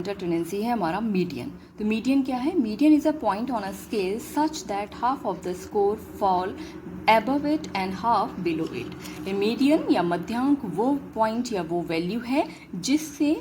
Tendency है हमारा median. तो मीडियन क्या है? Median is a point on a scale such that half of the score fall above it and half below it। ये median या मध्यांक वो पॉइंट या वो वैल्यू है जिससे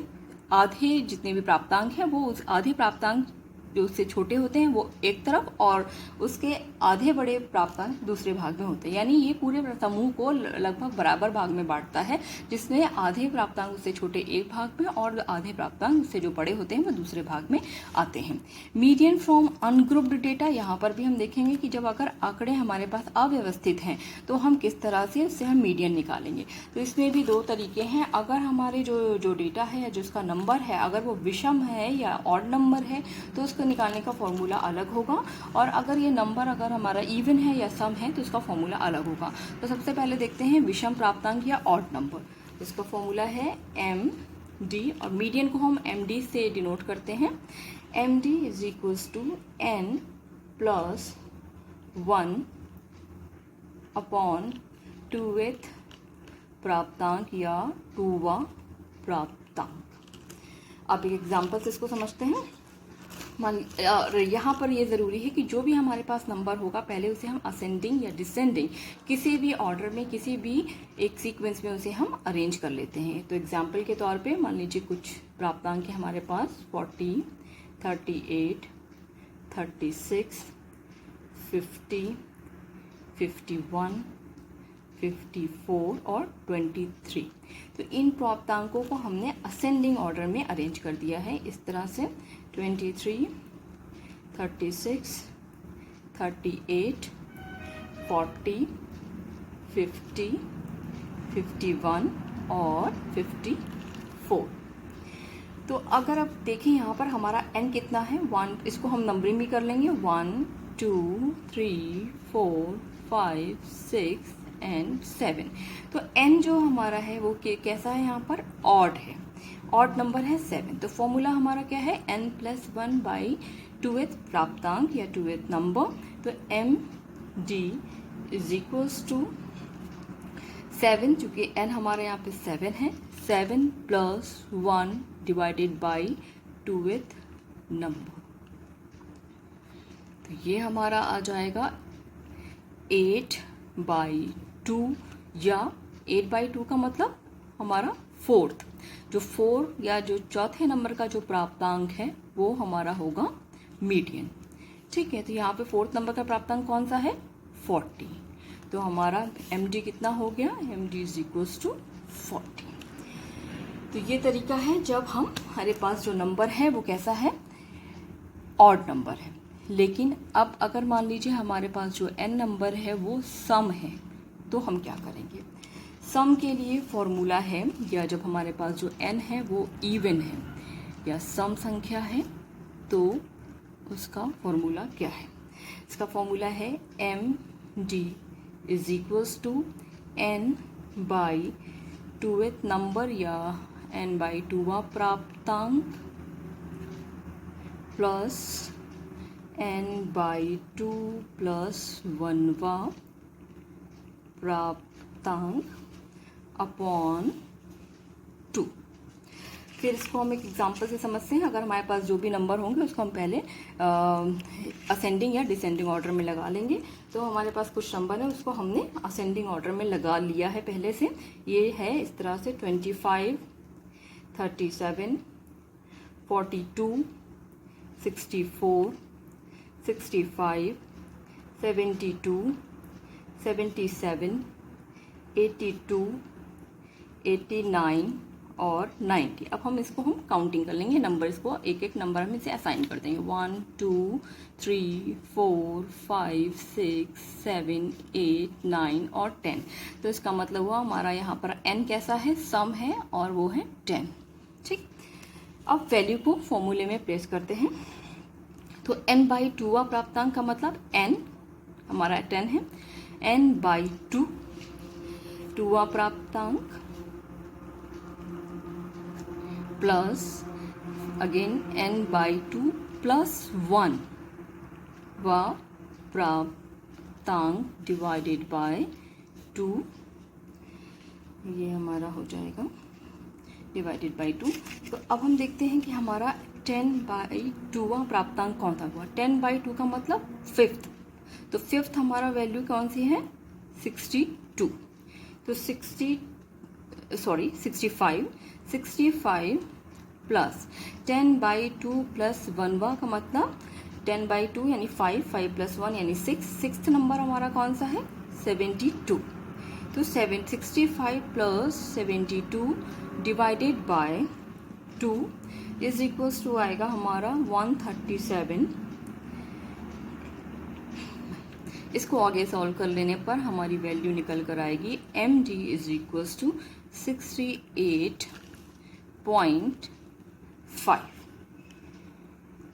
आधे जितने भी प्राप्तांक हैं वो उस आधे प्राप्तांक जो उससे छोटे होते हैं वो एक तरफ और उसके आधे बड़े प्राप्तांक दूसरे भाग में होते हैं। यानी ये पूरे समूह को लगभग बराबर भाग में बांटता है, जिसमें आधे प्राप्तांक उससे छोटे एक भाग में और आधे प्राप्तांक उससे जो बड़े होते हैं वो दूसरे भाग में आते हैं। मीडियन फ्रॉम अनग्रुप्ड डेटा, यहाँ पर भी हम देखेंगे कि जब अगर आंकड़े हमारे पास अव्यवस्थित हैं तो हम किस तरह से उससे हम मीडियन निकालेंगे। तो इसमें भी दो तरीके हैं। अगर हमारे जो डेटा है या जो उसका नंबर है अगर वो विषम है या ऑड नंबर है तो उसको निकालने का फॉर्मूला अलग होगा, और अगर ये नंबर अगर हमारा इवन है या सम है तो इसका फॉर्मूला अलग होगा। तो सबसे पहले देखते हैं विषम प्राप्तांक या ऑड नंबर। इसका फॉर्मूला है एम डी, और मीडियन को हम एम डी से डिनोट करते हैं। M D is equals to N plus 1 upon 2th प्राप्तांक या 2वां प्राप्तांक। अब एक एग्जाम्पल से इसको समझते हैं। यहाँ पर ये ज़रूरी है कि जो भी हमारे पास नंबर होगा पहले उसे हम असेंडिंग या डिसेंडिंग किसी भी ऑर्डर में किसी भी एक सीक्वेंस में उसे हम अरेंज कर लेते हैं। तो एग्जाम्पल के तौर पे मान लीजिए कुछ प्राप्तांक है हमारे पास 40, 38, 36, 50, 51, 54 और 23। तो इन प्राप्तांकों को हमने असेंडिंग ऑर्डर में अरेंज कर दिया है इस तरह से 23, 36, 38, 40, 50, 51 और 54। तो अगर आप देखें यहाँ पर हमारा n कितना है 1, इसको हम नंबरिंग भी कर लेंगे 1, 2, 3, 4, 5, 6 एंड 7। तो n जो हमारा है वो कैसा है? यहाँ पर ऑड है, ऑड नंबर है 7। तो फॉर्मूला हमारा क्या है? n प्लस 1 बाई 2th प्राप्तांक या 2th नंबर। तो M D is equals to 7, चूँकि n हमारे यहाँ पे 7 है, 7 प्लस 1 डिवाइडेड बाई 2th नंबर। तो ये हमारा आ जाएगा 8/2, या 8/2 का मतलब हमारा 4th। जो 4 या जो चौथे नंबर का जो प्राप्तांक है वो हमारा होगा मीडियन। ठीक है, तो यहाँ पे 4th नंबर का प्राप्तांक कौन सा है? 40। तो हमारा एम डी कितना हो गया? M D is equals to 40। तो ये तरीका है जब हमारे पास जो नंबर है वो कैसा है? ऑड नंबर है। लेकिन अब अगर मान लीजिए हमारे पास जो n नंबर है वो सम है तो हम क्या करेंगे? सम के लिए फॉर्मूला है, या जब हमारे पास जो n है वो इवन है या सम संख्या है तो उसका फॉर्मूला क्या है? इसका फॉर्मूला है M D is equals to n by 2th नंबर या n बाई 2वां प्राप्तांक प्लस n बाई 2 प्लस 1वां प्राप्तांक अपॉन 2। फिर इसको हम एक एग्जांपल से समझते हैं। अगर हमारे पास जो भी नंबर होंगे उसको हम पहले असेंडिंग या डिसेंडिंग ऑर्डर में लगा लेंगे। तो हमारे पास कुछ नंबर है उसको हमने असेंडिंग ऑर्डर में लगा लिया है पहले से। ये है इस तरह से 25, 37, 42, 64, 65, 72, 77, 82, 89 और 90। अब हम इसको काउंटिंग कर लेंगे नंबर, इसको एक एक नंबर हम इसे असाइन कर देंगे 1, 2, 3, 4, 5, 6, 7, 8, 9 और 10। तो इसका मतलब हुआ हमारा यहाँ पर n कैसा है? सम है और वो है 10। ठीक, अब वैल्यू को फॉर्मूले में प्लेस करते हैं। तो n बाई 2वां प्राप्तांक का मतलब n हमारा 10 है, n बाई 2 2वां प्राप्तांक plus again n by 2 plus 1 वा प्राप्तांक डिवाइडेड बाय 2, ये हमारा हो जाएगा डिवाइडेड बाई 2। तो अब हम देखते हैं कि हमारा 10/2 प्राप्तांक कौन सा हुआ? 10/2 का मतलब फिफ्थ, तो फिफ्थ हमारा वैल्यू कौन सी है? 62। तो 65 प्लस 10/2 प्लस 1 का मतलब 10/2 यानी 5 प्लस 1 यानी 6, सिक्स्थ नंबर हमारा कौन सा है? 72। तो 65 plus 72 divided by 2 is equals to आएगा हमारा 137। इसको आगे सॉल्व कर लेने पर हमारी वैल्यू निकल कर आएगी md इज इक्वल्स टू 68.5।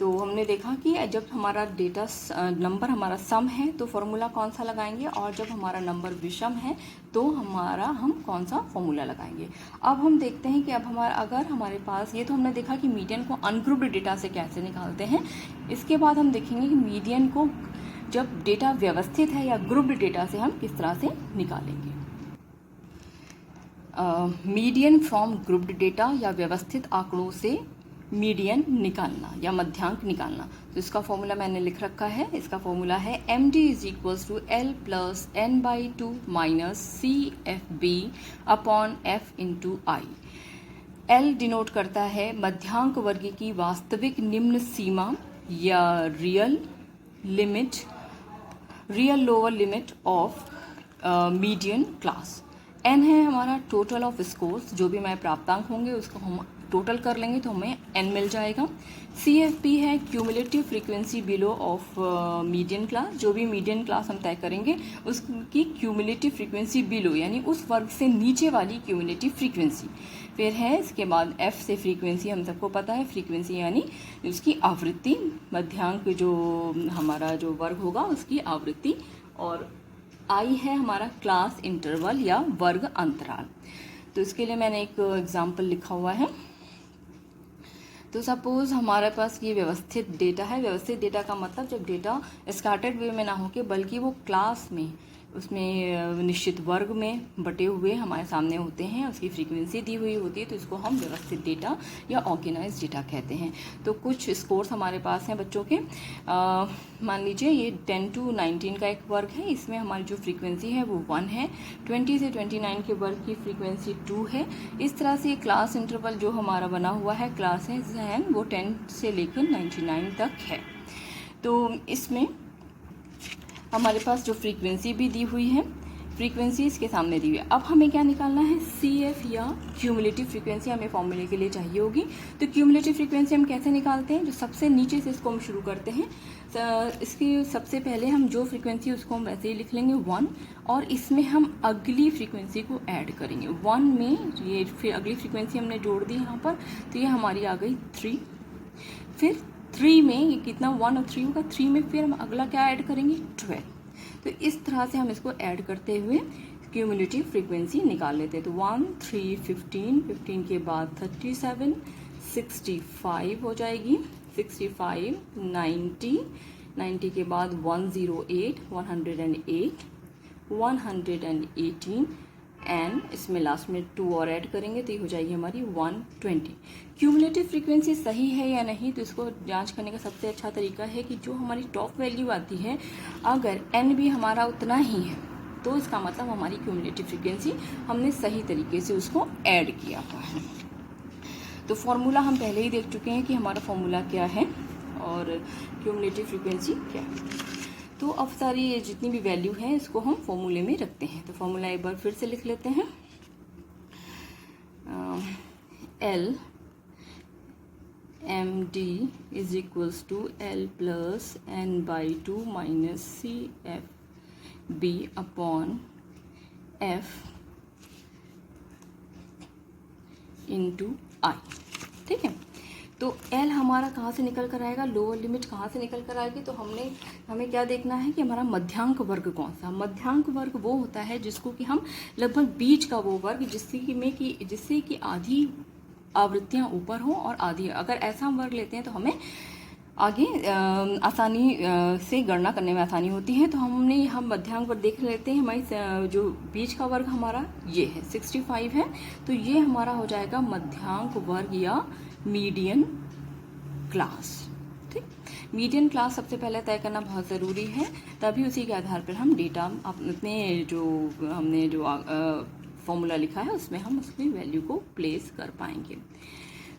तो हमने देखा कि जब हमारा डेटा नंबर हमारा सम है तो फॉर्मूला कौन सा लगाएंगे, और जब हमारा नंबर विषम है तो हम कौन सा फॉर्मूला लगाएंगे। अब हम देखते हैं कि अब अगर हमारे पास, ये तो हमने देखा कि मीडियन को अनग्रुप्ड डेटा से कैसे निकालते हैं। इसके बाद हम देखेंगे कि मीडियन को जब डेटा व्यवस्थित है या ग्रुप्ड डेटा से हम किस तरह से निकालेंगे। मीडियन फ्रॉम ग्रुप्ड डेटा या व्यवस्थित आंकड़ों से मीडियन निकालना या मध्यांक निकालना। तो इसका फॉर्मूला मैंने लिख रखा है। इसका फॉर्मूला है md is equals to l plus n/2 minus CFB upon f into I. l denote करता है मध्यांक वर्ग की वास्तविक निम्न सीमा या real lower limit of median class. n है हमारा टोटल ऑफ स्कोर्स, जो भी हमारे प्राप्तांक होंगे उसको हम टोटल कर लेंगे तो हमें n मिल जाएगा। CFP है cumulative frequency below of median class, जो भी मीडियन क्लास हम तय करेंगे उसकी क्यूमुलेटिव फ्रीक्वेंसी बिलो यानी उस वर्ग से नीचे वाली क्यूमुलेटिव फ्रीक्वेंसी। फिर है इसके बाद F से फ्रीक्वेंसी, हम सबको पता है फ्रीक्वेंसी यानी उसकी आवृत्ति, मध्यांक जो हमारा जो वर्ग होगा उसकी आवृत्ति, और I है हमारा क्लास इंटरवल या वर्ग अंतराल। तो इसके लिए मैंने एक एग्जाम्पल लिखा हुआ है। तो सपोज हमारे पास ये व्यवस्थित डेटा है। व्यवस्थित डेटा का मतलब जब डेटा स्कैटर्ड वे में ना होके बल्कि वो क्लास में उसमें निश्चित वर्ग में बटे हुए हमारे सामने होते हैं, उसकी फ्रीक्वेंसी दी हुई होती है, तो इसको हम व्यवस्थित डेटा या ऑर्गेनाइज डेटा कहते हैं। तो कुछ स्कोर्स हमारे पास हैं बच्चों के, मान लीजिए ये 10 to 19 का एक वर्ग है, इसमें हमारी जो फ्रीक्वेंसी है वो 1 है, 20 से 29 के वर्ग की फ्रीक्वेंसी 2 है। इस तरह से क्लास इंटरवल जो हमारा बना हुआ है क्लासेस हैं वो 10 से लेकर 99 तक है। तो इसमें हमारे पास जो फ्रीक्वेंसी भी दी हुई है, फ्रीक्वेंसी इसके सामने दी हुई है। अब हमें क्या निकालना है? CF या क्यूमुलेटिव फ्रीक्वेंसी हमें फॉर्मूले के लिए चाहिए होगी। तो क्यूमुलेटिव फ्रीक्वेंसी हम कैसे निकालते हैं? जो सबसे नीचे से इसको हम शुरू करते हैं, इसकी सबसे पहले हम जो फ्रीक्वेंसी उसको हम वैसे ही लिख लेंगे 1, और इसमें हम अगली फ्रीक्वेंसी को ऐड करेंगे 1 में। ये फिर अगली फ्रीक्वेंसी हमने जोड़ दी यहाँ पर, तो ये हमारी आ गई 3। फिर 3 में ये कितना 1 और 3 होगा, 3 में फिर हम अगला क्या ऐड करेंगे? 12। तो इस तरह से हम इसको ऐड करते हुए क्यूमुलेटिव फ्रीक्वेंसी निकाल लेते हैं। तो 1 3 15, 15 के बाद 37, 65 हो जाएगी, 65 90, 90 के बाद 108, 108, 118 एंड इसमें लास्ट में 2 और ऐड करेंगे तो ये हो जाएगी हमारी 120। क्यूमुलेटिव फ्रीक्वेंसी सही है या नहीं, तो इसको जांच करने का सबसे अच्छा तरीका है कि जो हमारी टॉप वैल्यू आती है अगर n भी हमारा उतना ही है तो इसका मतलब हमारी क्यूमुलेटिव फ्रीक्वेंसी हमने सही तरीके से उसको ऐड किया हुआ है। तो फॉर्मूला हम पहले ही देख चुके हैं कि हमारा फॉर्मूला क्या है और क्यूमुलेटिव फ्रीक्वेंसी क्या है। तो अब सारी ये जितनी भी वैल्यू है इसको हम फॉर्मूले में रखते हैं। तो फॉर्मूला एक बार फिर से लिख लेते हैं। L md is equals to L plus n/2 minus CFB upon F into i. ठीक है, तो L हमारा कहाँ से निकल कर आएगा, लोअर लिमिट कहाँ से निकल कर आएगी। तो हमें क्या देखना है कि हमारा मध्यांक वर्ग कौन सा। मध्यांक वर्ग वो होता है जिसको कि हम लगभग बीच का वो वर्ग जिससे कि आधी आवृत्तियाँ ऊपर हो और आधी, अगर ऐसा हम वर्ग लेते हैं तो हमें आगे आसानी से गणना करने में आसानी होती है। तो हम मध्यांक वर्ग देख लेते हैं। हमारी जो बीच का वर्ग हमारा ये है 65 है, तो ये हमारा हो जाएगा मध्यांक वर्ग या मीडियन क्लास। ठीक, मीडियन क्लास सबसे पहले तय करना बहुत ज़रूरी है, तभी उसी के आधार पर हम डेटा अपने हमने जो फॉर्मूला लिखा है उसमें हम उसकी वैल्यू को प्लेस कर पाएंगे।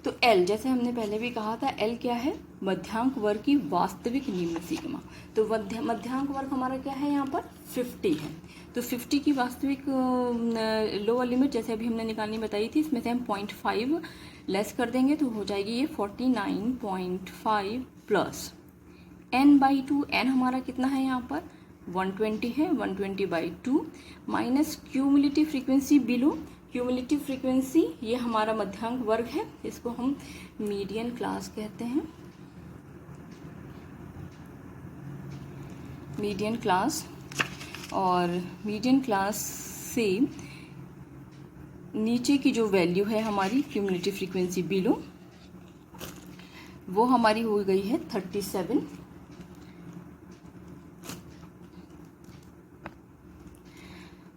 तो L, जैसे हमने पहले भी कहा था, L क्या है? मध्यांक वर्ग की वास्तविक निम्न सिग्मा। तो मध्यांक वर्ग हमारा क्या है यहाँ पर? 50 है। तो 50 की वास्तविक लोअर लिमिट जैसे अभी हमने निकालनी बताई थी, इसमें से हम 0.5 लेस कर देंगे तो हो जाएगी ये 49.5 प्लस n/2। n हमारा कितना है यहाँ पर? 120 है। 120/2 minus cumulative frequency below. Cumulative frequency ये हमारा मध्यांक वर्ग है, इसको हम मीडियन क्लास कहते हैं। मीडियन क्लास, और मीडियन क्लास से नीचे की जो वैल्यू है हमारी क्यूमुलेटिव फ्रीक्वेंसी बिलो, वो हमारी हो गई है 37,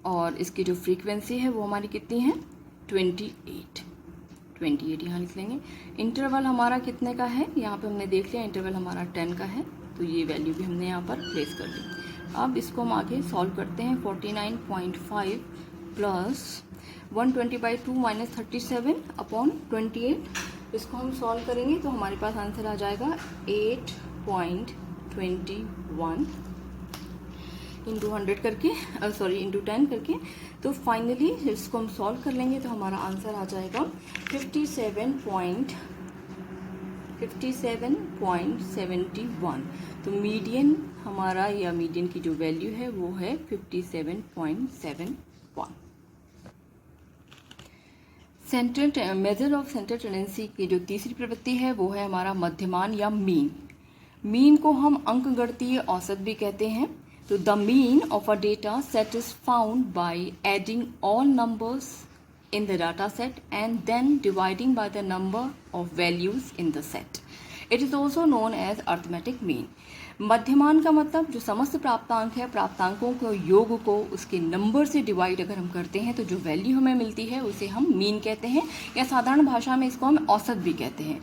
और इसकी जो फ्रीक्वेंसी है वो हमारी कितनी है? 28 यहाँ लिख लेंगे। इंटरवल हमारा कितने का है? यहाँ पे हमने देख लिया इंटरवल हमारा 10 का है, तो ये वैल्यू भी हमने यहाँ पर प्लेस कर ली। अब इसको हम आगे सॉल्व करते हैं। 49.5 प्लस 120/2 माइनस 37/28, इसको हम सॉल्व करेंगे तो हमारे पास आंसर आ जाएगा 8.21 इंटू 100 करके, इंटू 10 करके। तो फाइनली इसको हम सॉल्व कर लेंगे तो हमारा आंसर आ जाएगा 57.71। तो मीडियन हमारा, या मीडियन की जो वैल्यू है वो है 57.71। Central measure of central tendency की जो तीसरी प्रवृत्ति है वो है हमारा मध्यमान या मीन। मीन को हम अंकगणितीय औसत भी कहते हैं। तो the mean of a data set is found by adding all numbers in the data set and then dividing by the number of values in the set. It is also known as arithmetic mean. मध्यमान का मतलब जो समस्त प्राप्तांक है, प्राप्तांकों के योग को उसके नंबर से डिवाइड अगर हम करते हैं तो जो वैल्यू हमें मिलती है उसे हम मीन कहते हैं, या साधारण भाषा में इसको हम औसत भी कहते हैं।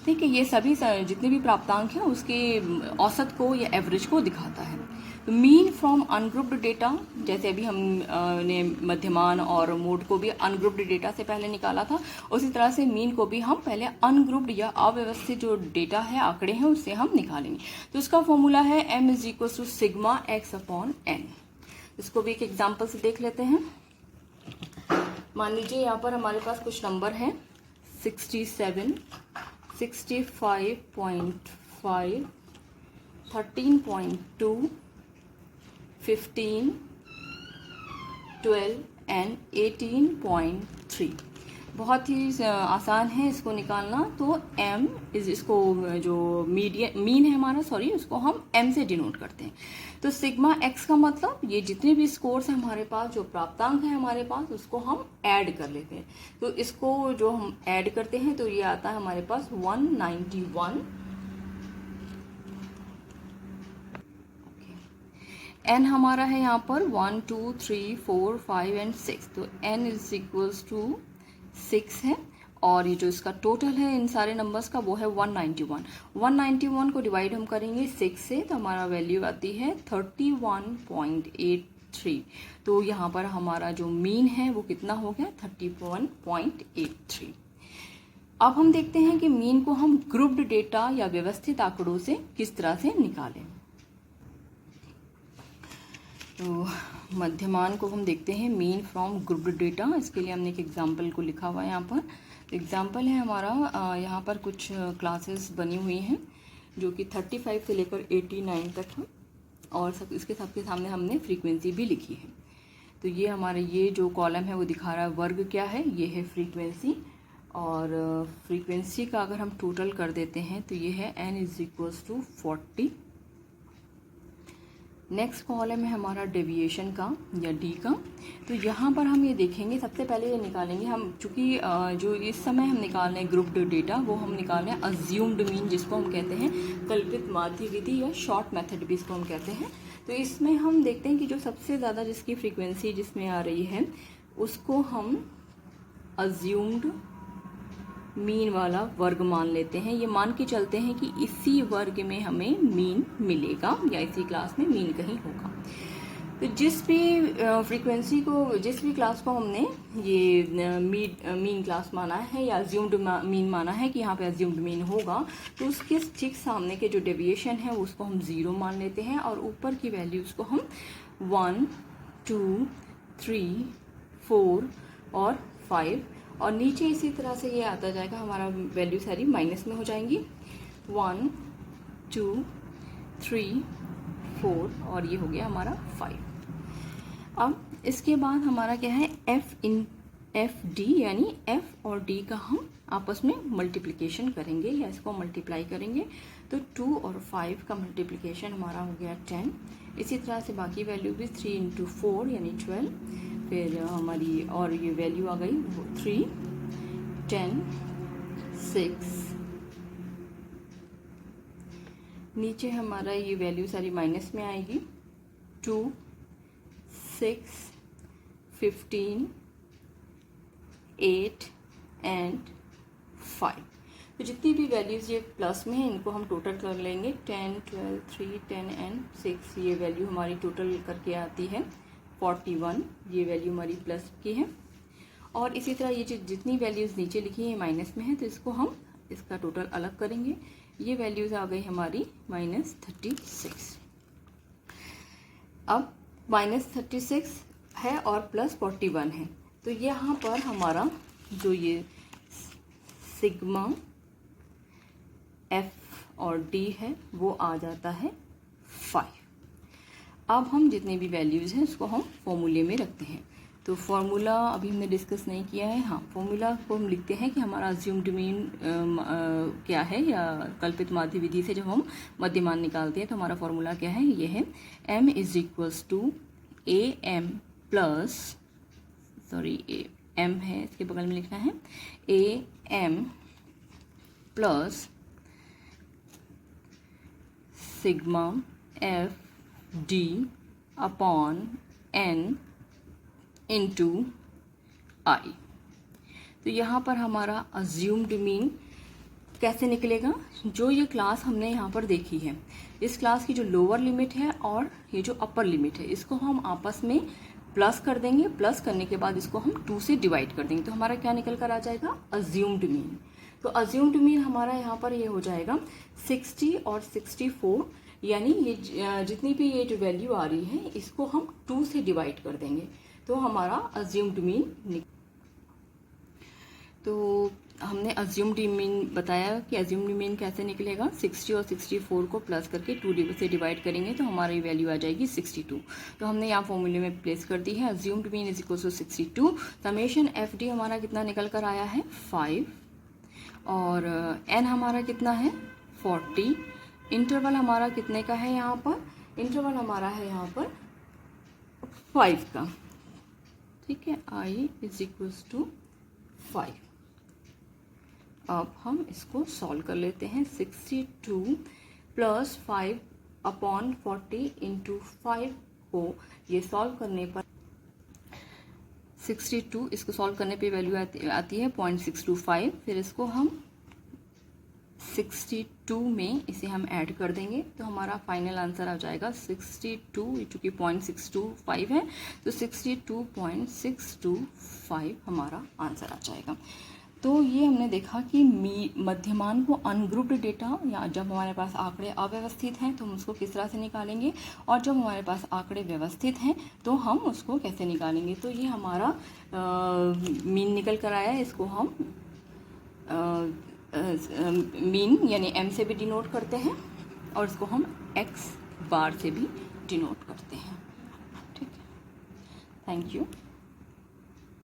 ठीक है, ये सभी जितने भी प्राप्तांक हैं उसके औसत को या एवरेज को दिखाता है। तो मीन फ्रॉम अनग्रुप्ड डेटा, जैसे अभी हमने मध्यमान और मोड को भी अनग्रुप्ड डेटा से पहले निकाला था, उसी तरह से मीन को भी हम पहले अनग्रुप्ड या अव्यवस्थित जो डेटा है, आंकड़े हैं, उससे हम निकालेंगे। तो इसका फॉर्मूला है m = σx/n। इसको भी एक एग्जाम्पल से देख लेते हैं। मान लीजिए यहाँ पर हमारे पास कुछ नंबर हैं 67, 65.5, 13.2, 15, 12 एंड 18.3। बहुत ही आसान है इसको निकालना। तो m इसको जो मीन है हमारा, उसको हम m से डिनोट करते हैं। तो सिग्मा x का मतलब ये जितने भी स्कोर्स हैं हमारे पास, जो प्राप्तांक है हमारे पास, उसको हम ऐड कर लेते हैं। तो इसको जो हम ऐड करते हैं तो ये आता है हमारे पास 191। n हमारा है यहाँ पर 1, 2, 3, 4, 5 एंड 6। तो n = 6 है, और ये जो इसका टोटल है इन सारे नंबर्स का वो है 191। 191 को डिवाइड हम करेंगे 6 से तो हमारा वैल्यू आती है 31.83। तो यहाँ पर हमारा जो मीन है वो कितना हो गया? 31.83। अब हम देखते हैं कि मीन को हम ग्रुप्ड डेटा या व्यवस्थित आंकड़ों से किस तरह से निकालें। तो मध्यमान को हम देखते हैं मीन फ्रॉम ग्रुप्ड डेटा। इसके लिए हमने एक एग्जाम्पल को लिखा हुआ है यहाँ पर। एग्जाम्पल है हमारा, यहाँ पर कुछ क्लासेस बनी हुई हैं जो कि 35 से लेकर 89 तक है, और सब इसके सबके सामने हमने फ्रीक्वेंसी भी लिखी है। तो ये हमारे ये जो कॉलम है वो दिखा रहा है वर्ग क्या है, ये है फ्रीक्वेंसी, और फ्रीक्वेंसी का अगर हम टोटल कर देते हैं तो ये है n = 40। नेक्स्ट कॉलम है हमारा डेविएशन का या डी का। तो यहाँ पर हम ये देखेंगे, सबसे पहले ये निकालेंगे हम, चूँकि जो इस समय हम निकाल रहे हैं ग्रुप्ड डेटा, वो हम निकाल रहे हैं अज्यूम्ड मीन, जिसको हम कहते हैं कल्पित माध्य विधि या शॉर्ट मेथड भी इसको हम कहते हैं। तो इसमें हम देखते हैं कि जो सबसे ज़्यादा जिसकी फ्रीक्वेंसी जिसमें आ रही है उसको हम अज्यूम्ड मीन वाला वर्ग मान लेते हैं। ये मान के चलते हैं कि इसी वर्ग में हमें मीन मिलेगा या इसी क्लास में मीन कहीं होगा। तो जिस भी फ्रीक्वेंसी को, जिस भी क्लास को हमने ये मीन क्लास माना है या अज्यूम्ड मीन माना है कि यहाँ पे अज्यूम्ड मीन होगा, तो उसके ठीक सामने के जो डेविएशन है उसको हम 0 मान लेते हैं और ऊपर की वैल्यूज़ को हम 1, 2, 3, 4 और 5 और नीचे इसी तरह से ये आता जाएगा, हमारा वैल्यू सारी माइनस में हो जाएंगी। 1, 2, 3, 4 और ये हो गया हमारा 5। अब इसके बाद हमारा क्या है, एफ डी यानी एफ और डी का हम आपस में मल्टीप्लिकेशन करेंगे या इसको मल्टीप्लाई करेंगे। तो 2 और 5 का मल्टीप्लिकेशन हमारा हो गया 10। इसी तरह से बाकी वैल्यू भी 3 × 4 यानी 12, फिर हमारी और ये वैल्यू आ गई 3, 10, 6, नीचे हमारा ये वैल्यू सारी माइनस में आएगी, 2, 6, 15, 8 एंड 5। तो जितनी भी वैल्यूज़ ये प्लस में है इनको हम टोटल कर लेंगे, 10, 12, 3, 10 एंड 6। ये वैल्यू हमारी टोटल करके आती है 41। ये वैल्यू हमारी प्लस की है। और इसी तरह ये जितनी वैल्यूज़ नीचे लिखी है माइनस में है, तो इसको हम इसका टोटल अलग करेंगे। ये वैल्यूज़ आ गई हमारी -36। अब -36 है और +41 है, तो यहाँ पर हमारा जो ये सिग्मा एफ और डी है वो आ जाता है 5। अब हम जितने भी वैल्यूज़ हैं उसको हम फॉर्मूले में रखते हैं। तो फॉर्मूला अभी हमने डिस्कस नहीं किया है। हाँ, फॉर्मूला को हम लिखते हैं कि हमारा अज्यूम्ड मीन क्या है, या कल्पित माध्य विधि से जब हम मध्य मान निकालते हैं तो हमारा फॉर्मूला क्या है, ये है m = am plus, sorry m है इसके बगल में लिखना है, am plus sigma f d upon n into i. तो यहाँ पर हमारा अज्यूम्ड मीन कैसे निकलेगा, जो ये क्लास हमने यहाँ पर देखी है, इस क्लास की जो लोअर लिमिट है और ये जो अपर लिमिट है, इसको हम आपस में प्लस कर देंगे। प्लस करने के बाद इसको हम 2 से डिवाइड कर देंगे, तो हमारा क्या निकल कर आ जाएगा, अज्यूम्ड मीन। तो अज्यूम्ड मीन हमारा यहाँ पर ये हो जाएगा 60 और 64, यानी ये जितनी भी ये जो वैल्यू आ रही है इसको हम 2 से डिवाइड कर देंगे, तो हमारा अज्यूम्ड मीन। तो हमने अज्यूम्ड मीन बताया कि अज्यूम्ड मीन कैसे निकलेगा, 60 और 64 को प्लस करके 2 से डिवाइड करेंगे तो हमारी वैल्यू आ जाएगी 62। तो हमने यहाँ फॉर्मूले में प्लेस कर दी है, assumed mean = 62। Summation F D हमारा कितना निकल कर आया है, 5, और एन हमारा कितना है, 40। इंटरवल हमारा कितने का है, यहाँ पर इंटरवल हमारा है यहाँ पर 5 का, ठीक है, i = 5। अब हम इसको सॉल्व कर लेते हैं। 62 + 5 अपॉन 40 × 5 को ये सॉल्व करने पर 62, इसको सॉल्व करने पे वैल्यू आती है 0.625। फिर इसको हम 62 में इसे हम ऐड कर देंगे तो हमारा फाइनल आंसर आ जाएगा 62, चूँकि 0.625 है तो 62.625 हमारा आंसर आ जाएगा। तो ये हमने देखा कि मध्यमान को अनग्रुप्ड डेटा, या जब हमारे पास आंकड़े अव्यवस्थित हैं तो हम उसको किस तरह से निकालेंगे, और जब हमारे पास आंकड़े व्यवस्थित हैं तो हम उसको कैसे निकालेंगे। तो ये हमारा मीन निकल कर आया है, इसको हम मीन यानी m से भी डिनोट करते हैं और इसको हम x बार से भी डिनोट करते हैं। ठीक है, थैंक यू।